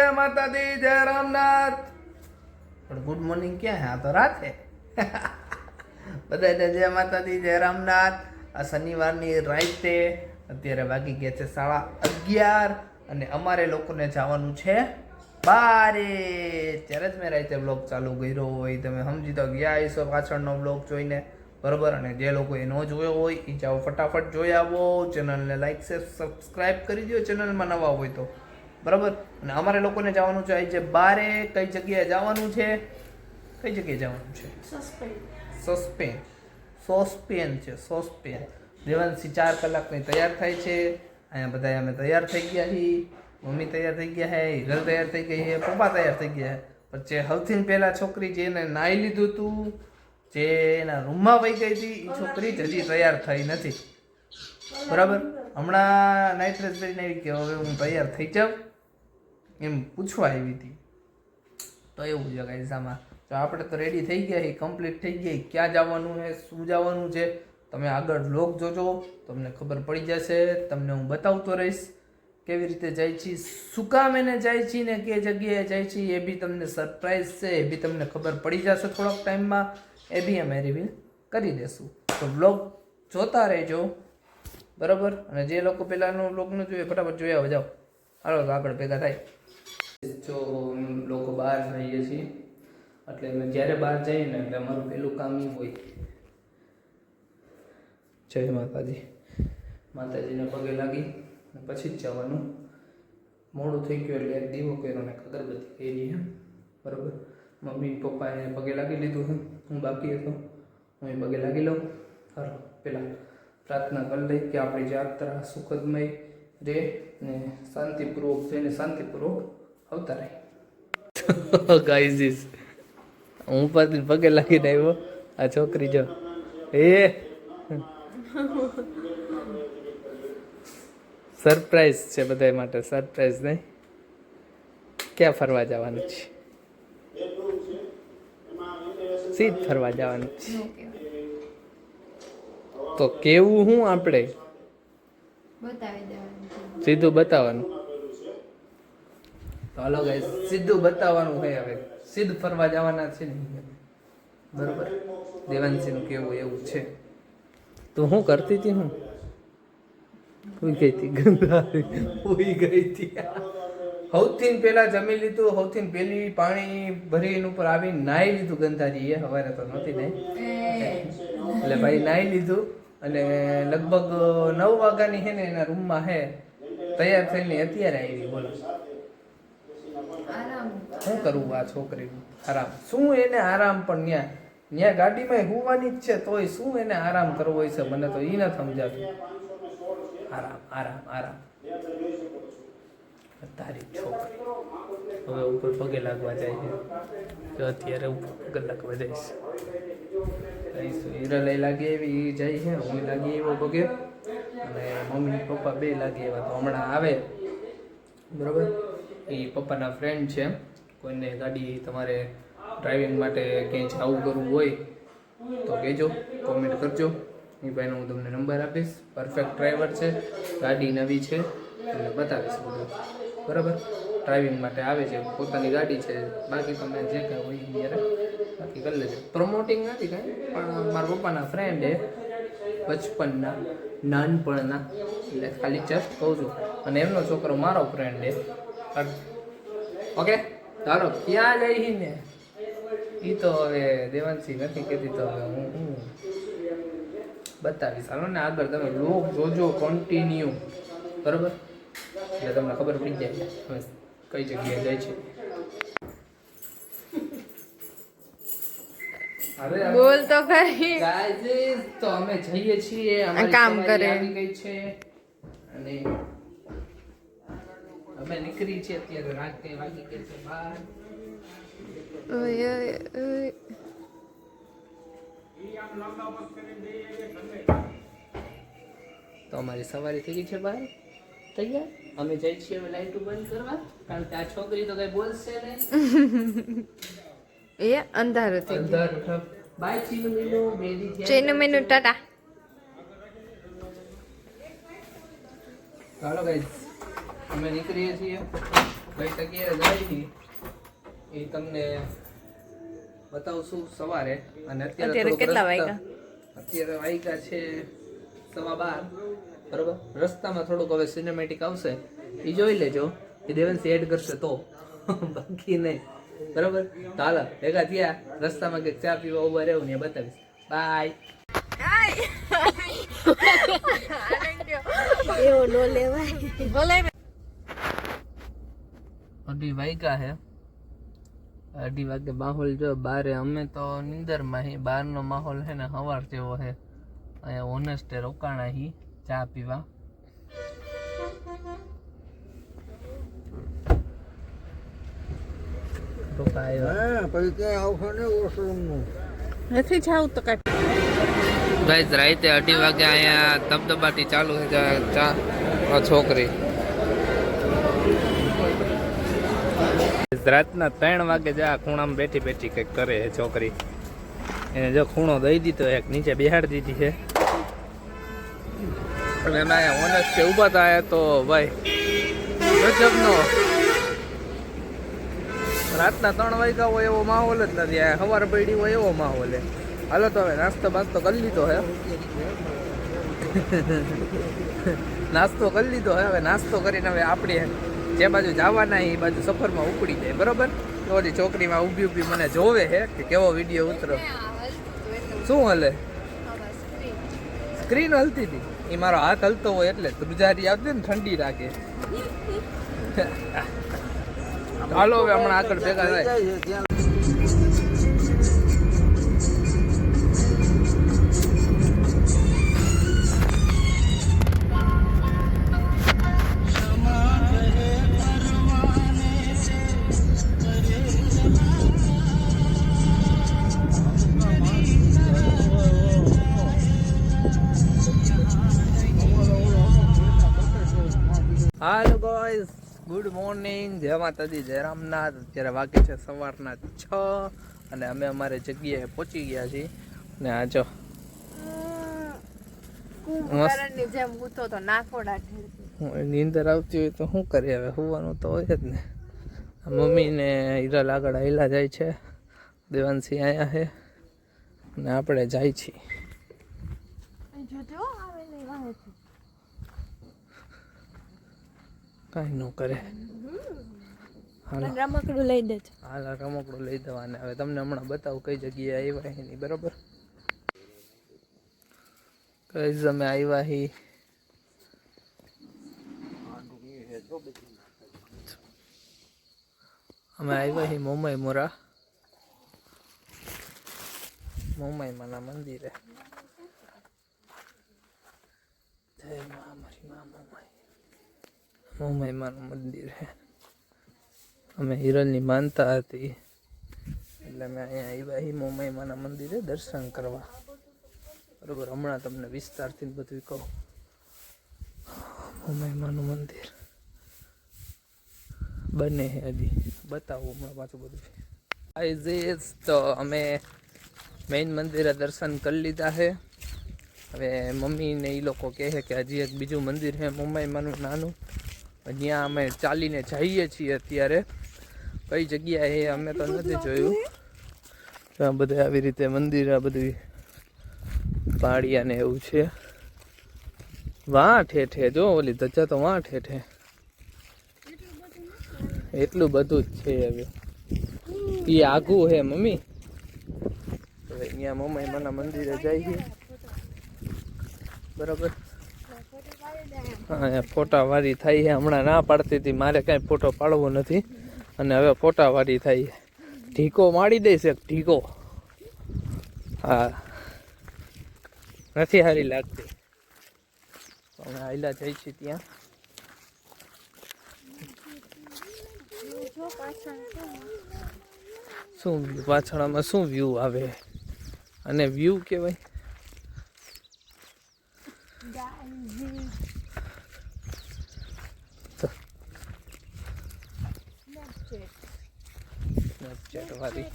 જય માતા દી, જય રામનાથ. પણ ગુડ મોર્નિંગ ક્યાં હે? આ તો રાત હે. બધાને જય માતા દી, જય રામનાથ. આ શનિવારની રાતે અત્યારે વાગી ગયા છે 11:30 અને અમારે લોકોને જવાનું છે બારે. ત્યારે જ મેં રાતે બ્લોગ ચાલુ કર્યો હોય, તમે સમજી તો ગયા હશો પાછળનો બ્લોગ જોઈને, બરોબર. અને જે લોકોએ ન જોયો હોય એ જાઓ ફટાફટ જોઈ આવો. ચેનલને લાઈક શેર સબસ્ક્રાઈબ કરી દો ચેનલમાં નવા હોય તો, બરાબર. અને અમારે લોકોને જવાનું છે આજે બારે. કઈ જગ્યાએ જવાનું છે? કઈ જગ્યાએ જવાનું છે? સોસ્પેન છે. સોસ્પેન. દેવાંશી 4 કલાકની તૈયાર થાય છે. અહીંયા બધા અમે તૈયાર થઈ ગયા છીએ. મમ્મી તૈયાર થઈ ગયા છે, હિરલ તૈયાર થઈ ગઈ છે, પપ્પા તૈયાર થઈ ગયા છે. પછી સૌથી પહેલા છોકરી જેને નાહી લીધું હતું, જે એના રૂમમાં વહી ગઈ હતી, એ છોકરી જ હજી તૈયાર થઈ નથી, બરાબર. હમણાં નાઇટ ડ્રેસ પહેરીને આવી કે હવે હું તૈયાર થઈ જાઉં એમ પૂછવા આવી હતી. તો એવું છે ગાઈઝ આમાં. તો આપણે તો રેડી થઈ ગયા છીએ, કમ્પ્લીટ થઈ ગયા. ક્યાં જવાનું છે, શું જવાનું છે, તમે આગળ વ્લોગ જોજો, તમને ખબર પડી જશે. તમને હું બતાવતો રહીશ કેવી રીતે જાય છે, શું કામ એને જાય છે ને કે જગ્યાએ જાય છે, એ બી તમને સરપ્રાઈઝ છે, એ બી તમને ખબર પડી જશે થોડોક ટાઈમમાં. એ બી અમે રિવીલ કરી દેશું. તો વ્લોગ જોતા રહેજો, બરાબર. અને જે લોકો પહેલાંનો વ્લોગ ન જોઈએ ફટાફટ જોઈ આવો, જાઓ. હાલો તો આગળ ભેગા થાય. જો લોકો બહાર જઈએ છીએ એટલે અમે જ્યારે બહાર જઈએ ને એટલે અમારું પહેલું કામ એ હોય જય માતાજી. માતાજીને પગે લાગી પછી જ જવાનું. મોડું થઈ ગયું એટલે એક દીવો કર્યો ને અગરબત્તી કરી એમ, બરાબર. મમ્મી પપ્પાએ પગે લાગી લીધું છે, હું બાકી હતો, હું પગે લાગી લઉં. હાલો પહેલાં પ્રાર્થના કરી લઈ કે આપણી યાત્રા સુખદમય રહે ને શાંતિપૂર્વક જઈને શાંતિપૂર્વક આવતા રહે. ગાઈઝ હું પાછી પગે લાગીને આવ્યો. આ છોકરી જો સરપ્રાઈઝ છે બધા માટે. સરપ્રાઈઝ નહીં, ક્યાં ફરવા જવાનું છે? સીધ ફરવા જવાનું છે. તો કેવું હું આપણે સીધું બતાવવાનું. તો હાલો ગાઈસ, સીધું બતાવવાનું હોય. હવે સીધ ફરવા જવાના છે ને, બરોબર. દેવાંશીનું કેવું એવું છે. તું શું કરતી હતી? હું ઉઈ ગઈ હતી, ગંધારી ઉઈ ગઈ હતી. સૌથી પહેલા જમી લીધું, સૌથી પહેલી પાણી ભરીને ઉપર આવીને નાહી લીધું ગંધારી. એ સવારે તો નહોતી નહીં એટલે ભાઈ નાહી લીધું. અને લગભગ 9 વાગ્યાની છે ને એના રૂમમાં હે તૈયાર થઈને અત્યારે આવી. બોલો શું કરવું આ છોકરીનું? આરામ શું એને આરામ? પણ ત્યાં ગાડીમાં હોવાની જ છે તોય શું એને આરામ કરવો હોય છે? મને તો એ ન સમજાતું. આરામ આરામ આરામ. તારી છોકરી હવે ઉપર પગે લાગવા જાય છે. જો અત્યારે ઉપર પગે લાગવા જાય છે. હીરા લઈ લાગી એવી જાય છે, હું લાગી એવો પગે, અને મમ્મી પપ્પા બે લાગી એવા. તો હમણાં આવે, બરાબર. એ પપ્પાના ફ્રેન્ડ છે. કોઈને ગાડી તમારે ડ્રાઇવિંગ માટે ક્યાંય જવું કરવું હોય તો કહેજો, કોમેન્ટ કરજો. એ ભાઈનો હું તમને નંબર આપીશ. પરફેક્ટ ડ્રાઈવર છે, ગાડી નવી છે, તમને બતાવીશ બધું, બરાબર. ડ્રાઇવિંગ માટે આવે છે, પોતાની ગાડી છે. બાકી તમે જે કાંઈ હોય ત્યારે બાકી કરી લેજો. પ્રમોટિંગ નથી કાંઈ, પણ મારા પપ્પાના ફ્રેન્ડ એ બચપનના નાનપણના, એટલે ખાલી જસ્ટ કહું છું. અને એમનો છોકરો મારો ફ્રેન્ડ એ. ઓકે ચાલો ક્યાં જઈ ને એ તો હવે દેવાંશી નથી કહેતી, તો હવે હું બતાવીશ. હાલો ને આગળ તમે લોક જોજો કન્ટિન્યુ, બરાબર. એટલે તમને ખબર પડી જાય હવે કઈ જગ્યાએ જાય છે. બોલ તો ખરી. ગાઈઝ તો અમે જઈએ છીએ, અમારી કામ કરે આવી ગઈ છે અને અમે નીકળી છીએ અત્યારે. રાતે વાગી ગઈ છે 12. ઓય ઓય ઓય. તો અમારી સવારી થઈ ગઈ છે બહાર તૈયાર. અમે જઈ છીએ હવે લાઈટ બંધ કરવા, કારણ કે આ છોકરી તો કઈ બોલશે નહીં. એ અંધારું થઈ ગયું. અંધારું. બાય ચીનુ મીનુ, મેરી થયા. ચીનુ મીનુ ટાટા. ચાલો ગાઈસ અમે નીકળીએ છીએ. કઈ જગ્યાએ જાય એ તમને બતાવશું સવારે. અને અત્યારે કેટલા વાગ્યા? અત્યારે વાગ્યા છે 12:15. બરોબર, રસ્તામાં થોડુંક હવે સિનેમેટિક આવશે, એ જોઈ લેજો. એ દેવનસી એડ કરશે તો, બાકી નહીં. બરોબર, તો હાલો ભેગા થયા રસ્તામાં કે ચા પીવા ઉભા રહેવું ને બતાવીશ. બાય. એવો નો લેવાય. અઢી વાગ્યા હે. 2:30 વાગે માહોલ જો બારે. અમે તો નીંદરમાં હી. બહારનો માહોલ હે ને સવાર જેવો હે. અહીંયા ઓનેસ્ટે રોકાણા હી ચા પીવા. નથી જાવું તો કઈ. ગાઈસ રાતે 2:30 વાગે અહીંયા ધબધબાટી ચાલુ છે. ચા છોકરી રાતના 3 વાગે જ આ ખૂણામાં બેઠી બેઠી કંઈક કરે છે છોકરી. એને જો ખૂણો દઈ દીધો, એક નીચે બેહાડી દીધી છે. અને એમાં ઓનેસ્ટ કે ઊભા થાય તો ભાઈ ગજબનો. રાતના 3 વાગ્યા હોય એવો માહોલ જ નથી. આ સવાર પડી હોય એવો માહોલ છે. હાલો તો હવે નાસ્તો બાસ્તો કરી લીધો હે. નાસ્તો કરી લીધો હે. હવે નાસ્તો કરીને હવે આપણે જે બાજુ જવાના એ બાજુ સફરમાં ઉપડી જાય. બરોબર, તો ઓલી છોકરીમાં ઊભી મને જોવે હે કે કેવો વિડીયો ઉતરો. શું હલે? સ્ક્રીન હલતી હતી. એ મારો હાથ હલતો હોય એટલે ધ્રુજારી આવતી ને ઠંડી રાખે. હાલો હવે હમણાં આગળ ભેગા થાય. હાલો ગાઈસ, ગુડ મોર્નિંગ, જય માતાજી, જય રામનાથ. અત્યારે વાગે છે સવારના 6 અને અમે અમારી જગ્યાએ પહોંચી ગયા છીએ. ને આ જો નીંદર આવતી હોય તો શું કરીએ, હવે હોવાનું તો હોય જ ને. મમ્મી ને હીરા આગળ હાઈલા જાય છે, દેવાંશી અહીંયા છે અને આપણે જાય છીએ. કાંઈ ન કરે. રમકડું લઈ દેજો. હાલ રમકડું લઈ દેવાને. હવે તમને હમણાં બતાવું કઈ જગ્યાએ આવ્યા હી નહીં. બરોબર, કઈ અમે આવ્યા હી મોમાઈ મોરા મોમાઈ માના મંદિરે. જય મા મારી મા મોમાઈ માનું મંદિર છે. અમે હિરલની માનતા હતી એટલે અમે અહીંયા આવ્યા હી મોમાઈ માના મંદિરે દર્શન કરવા. બરોબર, હમણાં તમને વિસ્તારથી બધું કહું. મોમાઈ માનું મંદિર બને છે હજી, બતાવું હમણાં પાછું બધું. તો અમે મેઇન મંદિરે દર્શન કરી લીધા છે. હવે મમ્મી ને એ લોકો કહે છે કે હજી એક બીજું મંદિર છે મોમાઈ માનું નાનું, ત્યાં અમે ચાલીને જઈએ છીએ. અત્યારે કઈ જગ્યાએ અમે તો નથી જોયું. આ બધે આવી રીતે મંદિર, આ બધું પાડિયા ને એવું છે. વાં ઠેઠે જો ઓલી ધજા તો વાં ઠેઠે, એટલું બધું જ છે. હવે એ આઘું હે મમ્મી. હવે અહીંયા મોમાઈ માના મંદિરે જઈએ. બરાબર, હા, ફોટાવાળી થાય છે. હમણાં ના પાડતી હતી મારે કાંઈ ફોટો પાડવો નથી અને હવે ફોટાવાળી થાય છે. ઢીકો મારી દઈશ એક ઢીકો. હા, નથી સારી લાગતી. અમે આયલા જઈ છીએ ત્યાં. શું પાછળમાં શું વ્યૂ આવે અને વ્યૂ કહેવાય. સ્નેપચેટ વાળી.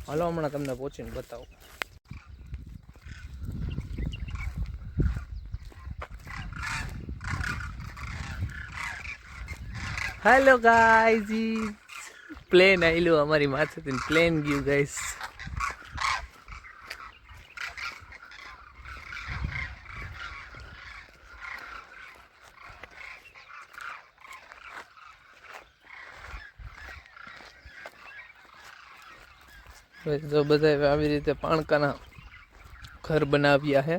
હાલો હમણાં તમને પહોંચીને બતાવું. હેલો ગાઈઝ, પ્લેન આવેલું અમારી માથેથી, પ્લેન ગયું ગાઈઝ. જો બધા આવી રીતે પાણકાના ઘર બનાવ્યા છે.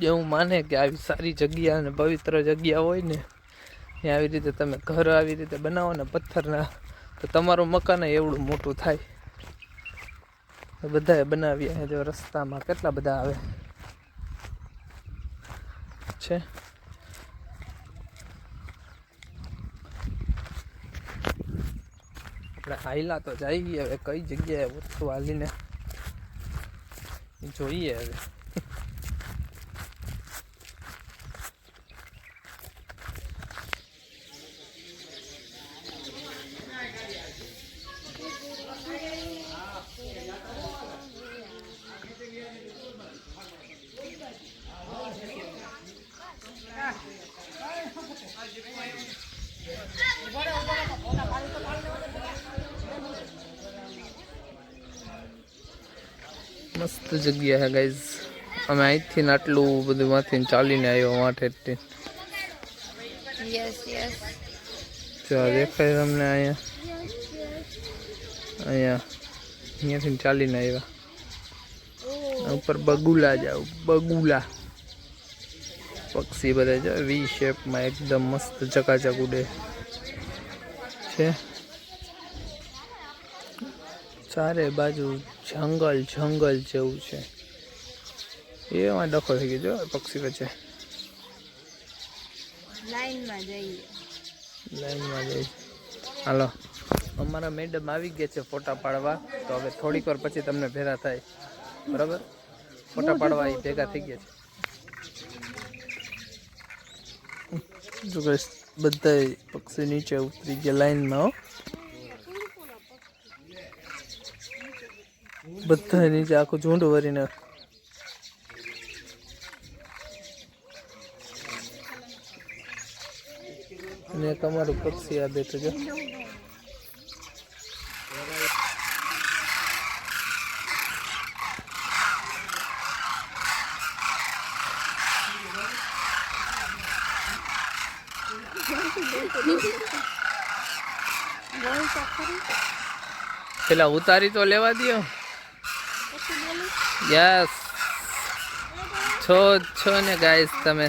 એવું માને કે આવી સારી જગ્યા અને પવિત્ર જગ્યા હોય ને ત્યાં આવી રીતે તમે ઘર આવી રીતે બનાવો ને પથ્થરના, તો તમારું મકાન એવડું મોટું થાય. બધાએ બનાવ્યા છે. જો રસ્તામાં કેટલા બધા આવે છે. આપણે હાઈલા તો જઈએ, હવે કઈ જગ્યાએ વસ્તુ હાલીને જોઈએ. હવે મસ્ત જગ્યા છે ગાઈઝ. અમે અહીંથી ને આટલું બધું માંથી ચાલીને આવ્યો વાંઠે. Yes yes. જો દેખાય તમને અહીંયાથી ચાલીને આવ્યા. ઉપર બગુલા જાવ, બગુલા પક્ષી બધા જો વી શેપમાં એકદમ મસ્ત ચકાચક ઉડે છે. ચારે બાજુ જંગલ જંગલ જેવું છે. એમાં ડખો થઈ ગયો જો પક્ષી વચ્ચે. લાઈનમાં જઈએ. હાલો, અમારા મેડમ આવી ગયા છે ફોટા પાડવા. તો હવે થોડીક વાર પછી તમને ભેગા થાય, બરાબર? ફોટા પાડવા એ ભેગા થઈ ગયા છે. જો બધા પક્ષી નીચે ઉતરી ગયા લાઈનમાં. બધા નીચે આખું ઝુંડ ભરીને. અને તમારું પક્ષી આ બેઠું છે. પેલા ઉતારી તો લેવા દો. યસ, છો ને ગાઈસ તમે.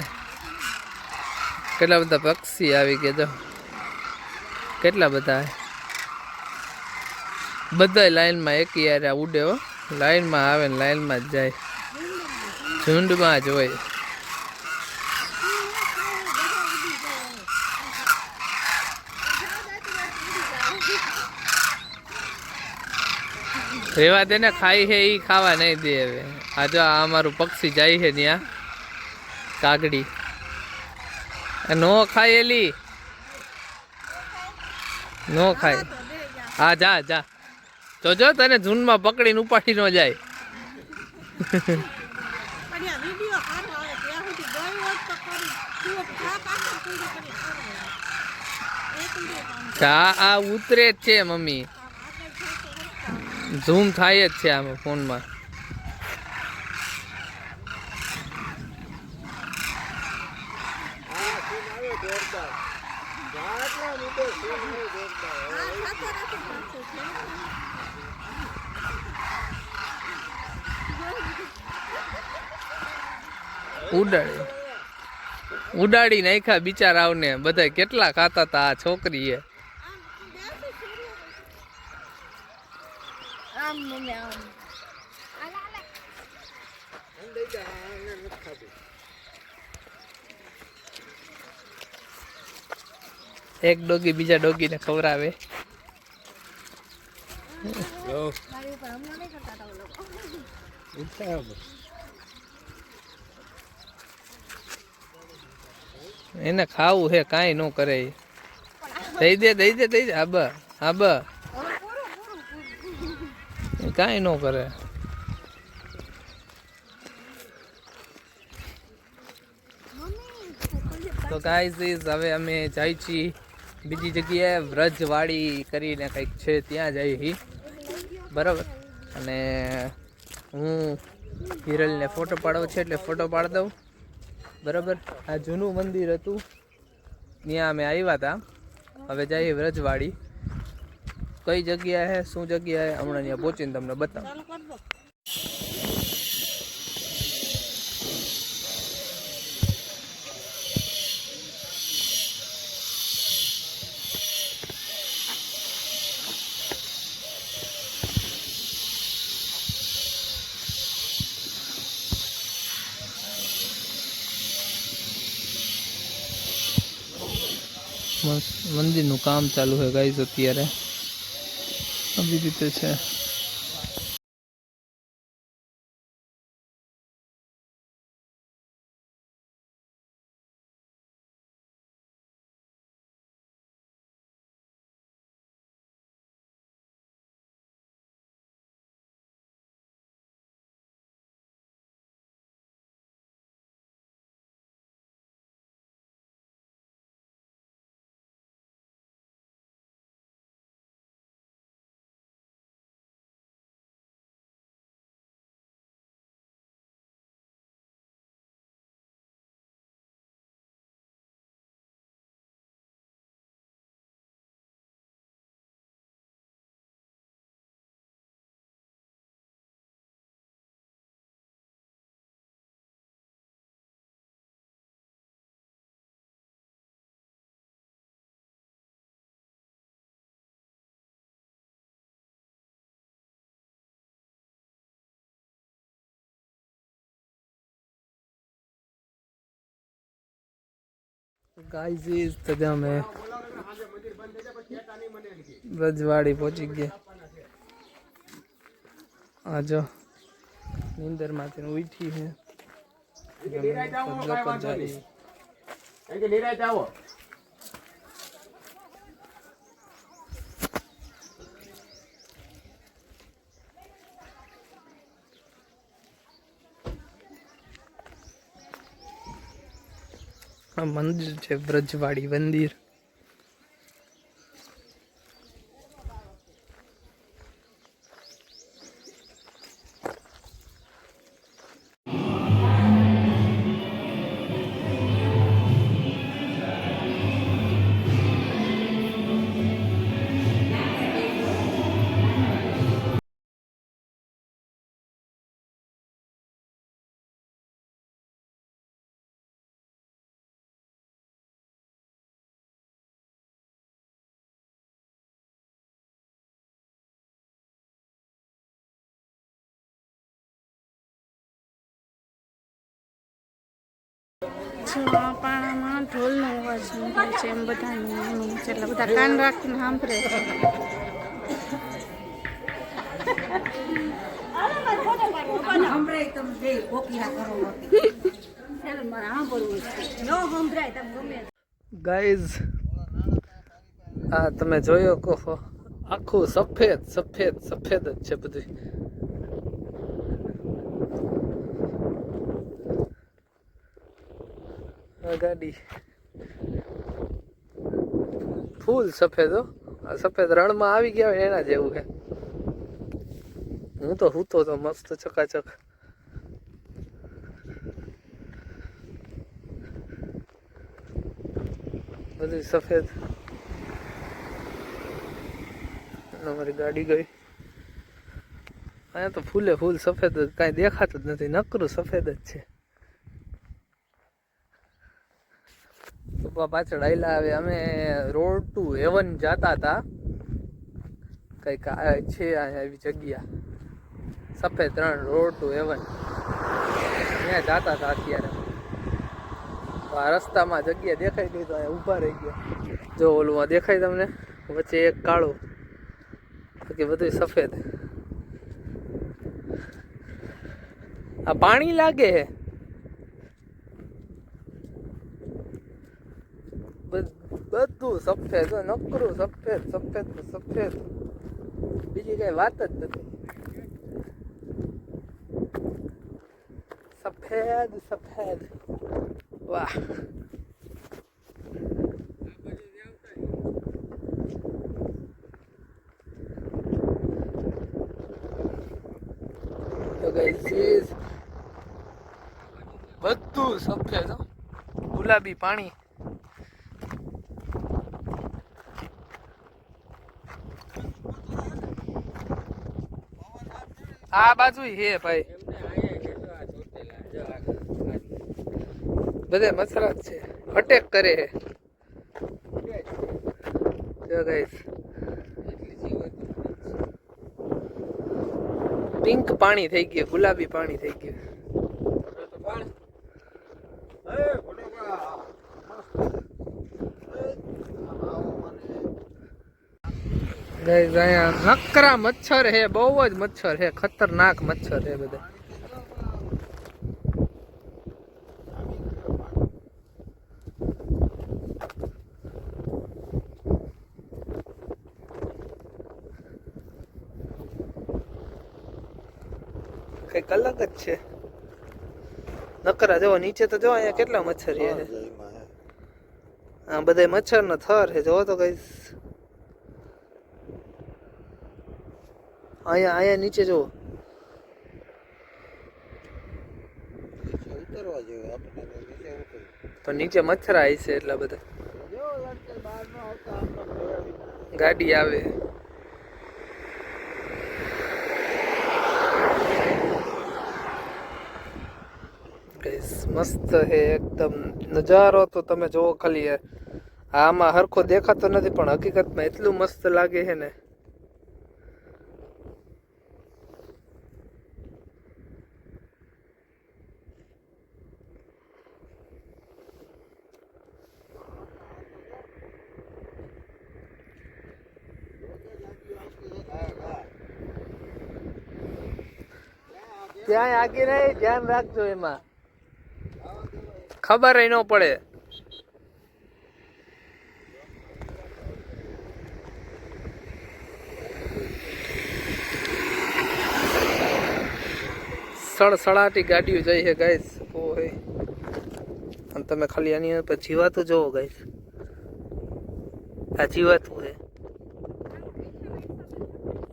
કેટલા બધા પક્ષી આવી ગયા. જો કેટલા બધા. બધા લાઈનમાં એક યાર ઉડે હો. લાઈનમાં આવે ને લાઈનમાં જ જાય. ઝુંડમાં જ હોય. રેવા દે ને, ખાઈ છે એ ખાવા નહીં દે. હવે આ જો આ અમારું પક્ષી જાય છે ત્યાં. કાગડી નો ખાય, એલી નો ખાય. હા જા જા, જોજો તને ઝૂંડમાં પકડીને ઉપાડી ન જાય. આ ઉતરે જ છે મમ્મી. ઝૂમ થાય જ છે આમાં ફોનમાં. ઉડાડી નાખ્યા બિચારાઓને. બધા કેટલા ખાતા હતા આ છોકરીએ. એક ડોગી બીજા ડોગીને ખવડાવે. એને ખાવું હે, કાંઈ ન કરે. દઈ દે. આબા કાંઈ ન કરે. તો ગાઈઝ હવે અમે જાય છીએ બીજી જગ્યાએ વ્રજવાડી કરીને કંઈક છે ત્યાં જઈ હી બરાબર. અને હું હિરલને ફોટો પાડવો છે એટલે ફોટો પાડી દઉં બરાબર. આ જૂનું મંદિર હતું ત્યાં અમે આવ્યા હતા. હવે જઈએ વ્રજવાડી. કઈ જગ્યા છે શું જગ્યા છે હમણાં ત્યાં પહોંચીને તમને બતાવું. મંદિરનું કામ ચાલુ છે ગાઈઝ અત્યારે. આવી રીતે છે. ગાઈઝ તો અમે વ્રજવાડી પહોંચી ગયા. આ જો નીંદરમાંથી ઉઠી છે. આ મંદિર છે વ્રજવાડી મંદિર. પાણામાં ઢોલનો અવાજ સંભળાય છે એમ બધા એટલે બધા કાન રાખીને સાંભળે છે. ગાઈઝ આ તમે જોયો કહો આખું સફેદ સફેદ સફેદ જ છે બધું. ગાડી ફૂલ સફેદ હો. આ સફેદ રણમાં આવી ગયા હોય એના જેવું છે. હું તો હૂતો તો મસ્ત ચકાચક. બધું સફેદ. અમારી ગાડી ગઈ. અહીંયા તો ફૂલે ફૂલ સફેદ જ, કાંઈ દેખાતું જ નથી, નકરું સફેદ જ છે. પાછળ આયલા આવે. અમે રોડ ટુ હેવન જતા હતા. કંઈક છે અહીંયા એવી જગ્યા સફેદ રણ રોડ ટુ હેવન ત્યાં જતા હતા. અત્યારે આ રસ્તામાં જગ્યા દેખાઈ ગઈ તો અહીંયા ઊભા રહી ગયા. જો ઓલું દેખાય તમને વચ્ચે એક કાળું, બાકી બધું સફેદ. આ પાણી લાગે છે. બધું સફેદ, નકરું સફેદ સફેદ સફેદ, બીજી કઈ વાત જ નથી. સફેદ સફેદ, વાહ. ગુલાબી પાણી. આ બાજુ હે ભાઈ, બધે મચ્છરા જ છે, અટેક કરે હે. જો ગાઈસ પિંક પાણી થઈ ગયું, ગુલાબી પાણી થઈ ગયું. ગાઈસ અહીંયા નકરા મચ્છર હે, બહુ જ મચ્છર હે, ખતરનાક મચ્છર હે બધા. કઈક અલગ જ છે નકરા. જો નીચે તો જો અહીંયા કેટલા મચ્છર છે. આ બધા મચ્છર નો થર છે, જોવો તો કઈ. અહીંયા નીચે જુઓ, પણ નીચે મચ્છર આવી છે એટલા બધા. ગાડી આવે. મસ્ત હે એકદમ નજારો. તો તમે જોવો ખાલી, આમાં હરખો દેખાતો નથી પણ હકીકતમાં એટલું મસ્ત લાગે છે ને. ત્યાં આગળ નહીં, ધ્યાન રાખજો, એમાં ખબર ન પડે. સળસળાટી ગાડીઓ જઈ છે ગાઈસ. ઓહે, અને તમે ખાલી આની પર જીવાતું જોવો ગાઈસ. આ જીવાતું હે,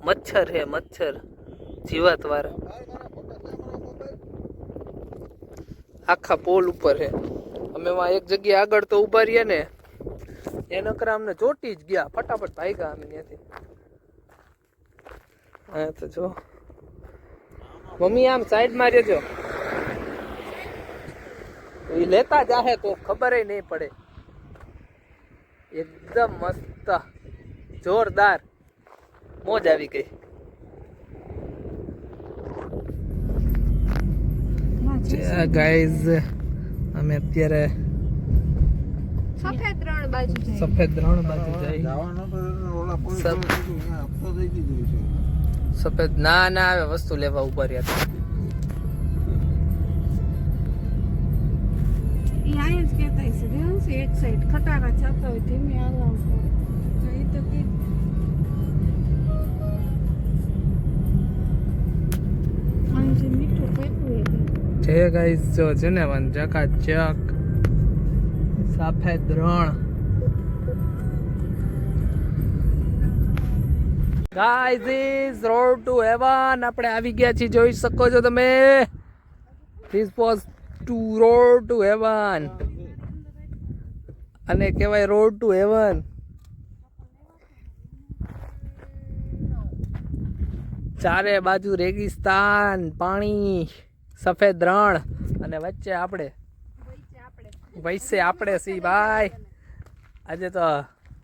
મચ્છર હે, મચ્છર જીવાત વાળા. આખા પોલ ઉપર હે. અમે એક જગ્યાએ આગળ તો ઉભા રહ્યા ને, એ નકરા અમને ચોટી જ ગયા, ફટાફટ ભાગ્યા અમે ત્યાંથી. હા તો જો મમ્મી આમ સાઈડ માં રહેજો, એ લેતા જાહે તો ખબર નહીં પડે. એકદમ મસ્ત જોરદાર મોજ આવી ગઈ. ગાઈઝ અમે અત્યારે સફેદ રણ બાજુ જઈ. સફેદ ના આવે વસ્તુ લેવા ઉભા રહ્યા. એક સાઈડ ખટારા છાતા હોય ધીમે હાલવા. છે ગાઈસ, જો છે ને ચકાચક સફેદ રણ. Guys is road to heaven. આપણે આવી ગયા છીએ, જોઈ શકો છો તમે. This was to road to heaven, અને કહેવાય રોડ ટુ હેવન. ચારે બાજુ રેગિસ્તાન, પાણી, સફેદ રણ, અને વચ્ચે આપણે સી ભાઈ. આજે તો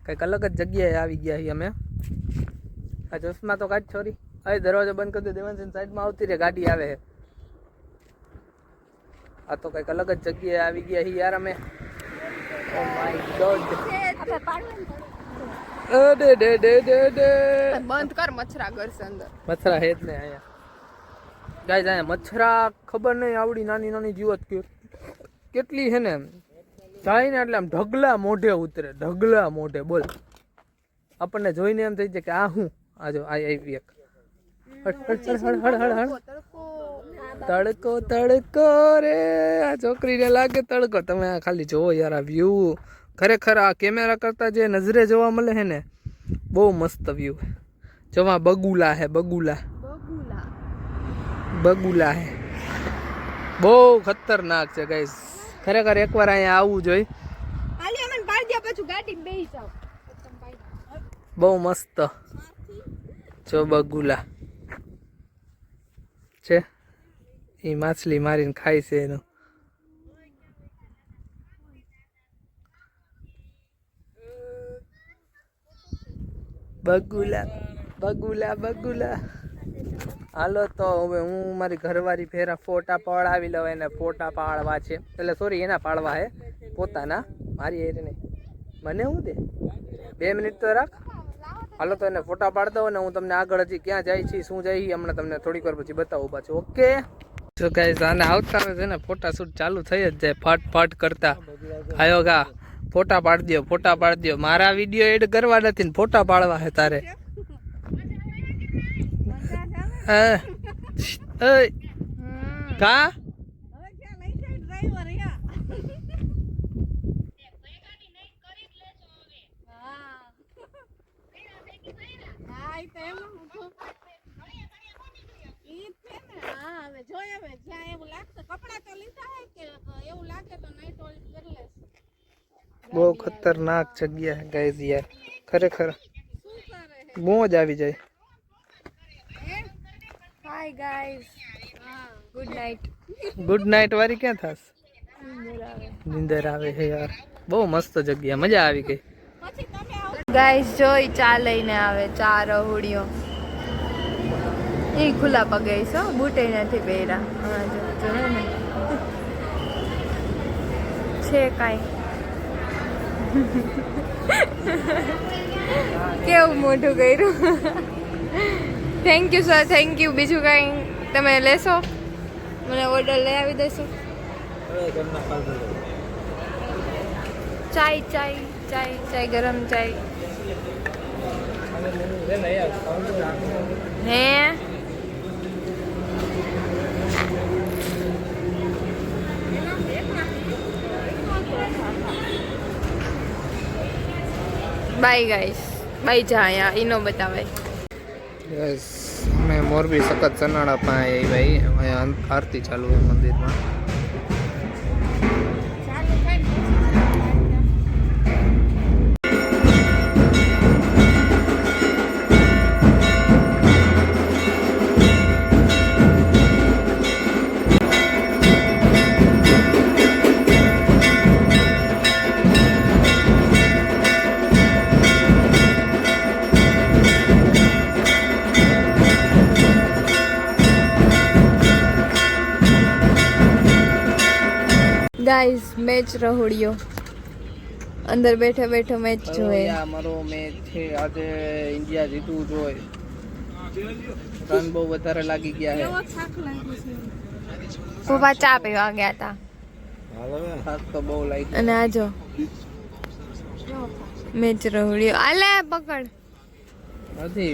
કઈક અલગ જ જગ્યાએ આવી ગયા છીએ અમે. આ ચશ્મા તો કાઢ છોરી. હવે દરવાજો બંધ કરી દે દેવાંશી, સાઈડમાં આવતી રે, ગાડી આવે. આ તો કઈક અલગ જ જગ્યાએ આવી ગયા છીએ યાર અમે. Oh my God. બંધ કર, મચ્છરા કરશે અંદર. મચ્છરા હે જ ને અહીંયા ગાઈસ. અહીંયા મચ્છરા ખબર નહીં, આવડી નાની નાની જીવત કેટલી છે ને, જાય ને એટલે આમ ઢગલા મોઢે ઉતરે, ઢગલા મોઢે. બોલ, આપણને જોઈને એમ થઈ જાય કે આ હું આજો આવી એક. તડકો તડકો રે, આ છોકરીને લાગે તડકો. તમે ખાલી જોવો યાર આ વ્યૂ. ખરેખર આ કેમેરા કરતા જે નજરે જોવા મળે છે ને, બહુ મસ્ત વ્યૂ. જોવા બગુલા હે, બગુલા હે, બહુ ખતરનાક છે ગાઈસ. ખરેખર એકવાર અહીંયા આવવું જોઈએ. હાલી અમને પાડી દે પછી ગાડી બેહી જાવ. બહુ મસ્ત જો બગુલા છે એ માછલી મારીને ખાય છે એનું. બગુલા બગુલા બગુલા. હાલો તો હવે હું મારી ઘરવાળી ફેરા ફોટા પડાવી લઉં. એને ફોટા પાડવા છે, એટલે સોરી એના પાડવા હે પોતાના, મારી એ નહીં. મને હું દે 2 મિનિટ તો રાખ. હાલો તો એને ફોટા પાડ દઉં અને હું તમને આગળ હજી ક્યાં જાય છે શું જાય છે હમણાં તમને થોડીક વાર પછી બતાવું પાછું. ઓકે તો ગાઈસ આને આવતા છે ને ફોટા શૂટ ચાલુ થઈ જ જાય ફટ ફટ કરતા. આયો ગા ફોટા પાડી દો, ફોટા પાડી દો. મારા વિડીયો એડ કરવા નથી ને ફોટા પાડવા હે તારે. કા બહુ ખતરનાક જગ્યા હે ગાઈસ યાર, ખરેખર મોજ આવી જાય. Hi guys, good night. Good night વાળી ક્યાં થાસ? નીંદર આવે છે યાર. બહુ મસ્ત જગ્યા, મજા આવી ગઈ. ગાઈસ જોઈ ચા લઈને આવે, ચા રહુડિયો. એ ખુલ્લા પગે છો, બૂટે નથી પહેર્યા. હા જો ને છે કાંઈ. કેવું મોઢું કર્યું. Thank you sir, thank you. બીજું કાંઈ તમે લેશો? મને ઓર્ડર લઈ આવી દેશો? ચાય ચાય ચાય ચાય, ગરમ ચાય. હે બાય ગાઈસ, બાય. જા અહીંયા ઈનો બતાવાય. યસ, અમે મોરબી સખત સનાળા પાસે ભાઈ અહીંયા આરતી ચાલુ છે મંદિરમાં. ગાઈસ મેચ રહુડિયો, અંદર બેઠો બેઠો મેચ જોવે. અમારો મેચ છે આજે, ઇન્ડિયા જીતવું જોઈએ. રન બહુ વધારે લાગી ગયા છે. પપ્પા ચા પીવા ગયા હતા થાક તો બહુ લાગી. અને આ જો મેચ રહુડિયો. આલે પકડ. નથી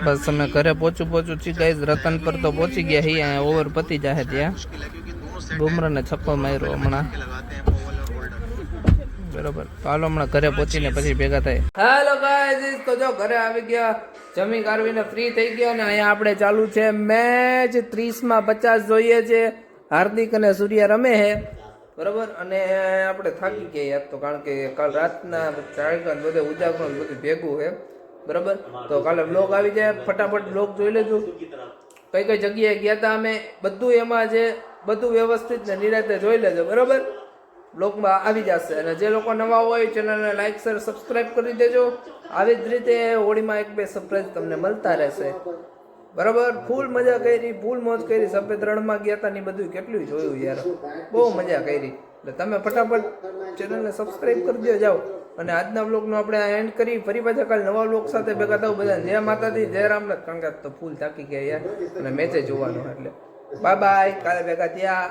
બસ અમે ઘરે પહોંચું છીએ ગાઈઝ. રતન પર તો પહોંચી ગયા છીએ. અહીંયા ઓવર પતી જાય ત્યાં. બુમરાને છક્કો માર્યો હમણાં, બરોબર. તો હાલો હમણાં ઘરે પહોંચીને પછી ભેગા થાય. હેલો ગાઈઝ, તો જો ઘરે આવી ગયા, જમી કારવીને ફ્રી થઈ ગયા અને અહીંયા આપણે ચાલુ છે મેચ. 30-50 જોઈએ છે. હાર્દિક અને સૂર્યા રમે છે, બરોબર. અને આપણે થાકી ગયા યાર, તો કારણ કે કાલ રાતના ચાળકા બધે ઉજાગરણ બધું ભેગું છે, બરોબર. તો કાલે બ્લોગ આવી જાય, ફટાફટ બ્લોગ જોઈ લેજો. કઈ કઈ જગ્યાએ ગયા હતા અમે, બધું એમાં છે, બધું વ્યવસ્થિત ને નિરાતે જોઈ લેજો, બરોબર. બ્લોગમાં આવી જશે. અને જે લોકો નવા હોય ચેનલને લાઈક શેર સબસ્ક્રાઈબ કરી દેજો. આવી જ રીતે હોળીમાં 1-2 સરપ્રાઈઝ તમને મળતા રહેશે, બરાબર. ફૂલ મજા કરી, ફૂલ મોજ કરી. સફેદ રણમાં ગયા હતા ને બધું કેટલું જોયું યાર, બહુ મજા કરી. એટલે તમે ફટાફટ ચેનલને સબસ્ક્રાઈબ કરી દો જાઓ. અને આજના બ્લોગનો આપણે એન્ડ કરી ફરી પાછા કાલે નવા બ્લોગ સાથે ભેગા થવું. બધા જય માતાજી, જય રામનાથ. કારણ કે તો ફૂલ થાકી ગયા યાર અને મેચે જોવાનું, એટલે બાય બાય. કાલે ભેગા ત્યાં.